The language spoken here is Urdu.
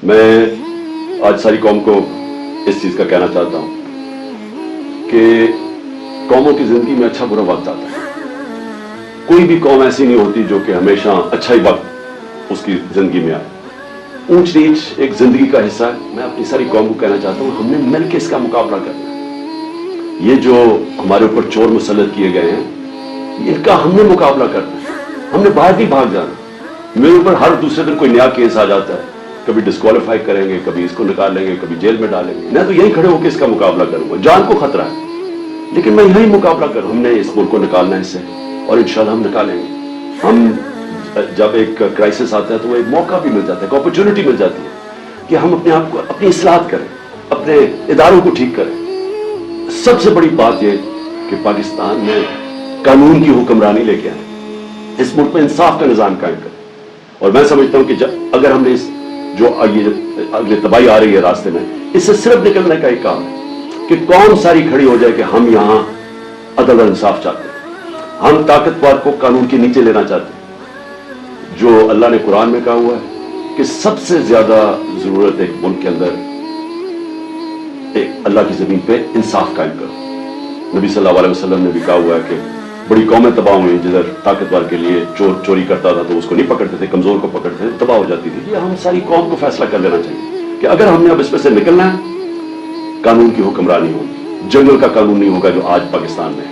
میں آج ساری قوم کو اس چیز کا کہنا چاہتا ہوں کہ قوموں کی زندگی میں اچھا برا وقت آتا ہے. کوئی بھی قوم ایسی نہیں ہوتی جو کہ ہمیشہ اچھا ہی وقت اس کی زندگی میں آئے. اونچ نیچ ایک زندگی کا حصہ ہے. میں اپنی ساری قوم کو کہنا چاہتا ہوں ہم نے مل کے اس کا مقابلہ کرنا ہے. یہ جو ہمارے اوپر چور مسلط کیے گئے ہیں ان کا ہم نے مقابلہ کرنا ہے. ہم نے باہر نہیں بھاگ جانا. میرے اوپر ہر دوسرے دن کوئی نیا کیس آ جاتا ہے. کبھی ڈسکوالیفائی کریں گے, کبھی اس کو نکال لیں گے, کبھی جیل میں ڈالیں گے. میں تو یہی کھڑے ہو کے اس کا مقابلہ کروں گا. جان کو خطرہ ہے لیکن میں یہی مقابلہ کروں. ہم نے اس ملک کو نکالنا ہے اس سے اور انشاءاللہ ہم نکالیں گے. ہم جب ایک کرائسس آتا ہے تو وہ ایک موقع بھی مل جاتا ہے, ایک اپرچونٹی مل جاتی ہے کہ ہم اپنے آپ کو اپنی اصلاحات کریں, اپنے اداروں کو ٹھیک کریں. سب سے بڑی بات یہ کہ پاکستان میں قانون کی حکمرانی لے کے آئیں, اس ملک میں انصاف کا نظام قائم کریں. اور میں سمجھتا ہوں کہ اگر ہم نے اس جو اگلے تباہی آ رہی ہے راستے میں, اس سے صرف نکلنے کا ایک کام ہے کہ قوم ساری کھڑی ہو جائے کہ ہم یہاں عدل اور انصاف چاہتے ہیں. ہم طاقتور کو قانون کے نیچے لینا چاہتے ہیں. جو اللہ نے قرآن میں کہا ہوا ہے کہ سب سے زیادہ ضرورت ایک ملک کے اندر ایک اللہ کی زمین پہ انصاف قائم کرو. نبی صلی اللہ علیہ وسلم نے بھی کہا ہوا ہے کہ بڑی قومیں تباہ ہوئی جدھر طاقتور کے لیے چور چوری کرتا تھا تو اس کو نہیں پکڑتے تھے, کمزور کو پکڑتے تھے, تباہ ہو جاتی تھی. یہ ہم ساری قوم کو فیصلہ کر لینا چاہیے کہ اگر ہم نے اب اس میں سے نکلنا ہے, قانون کی حکمرانی ہوگی. جنگل کا قانون نہیں ہوگا جو آج پاکستان میں ہے.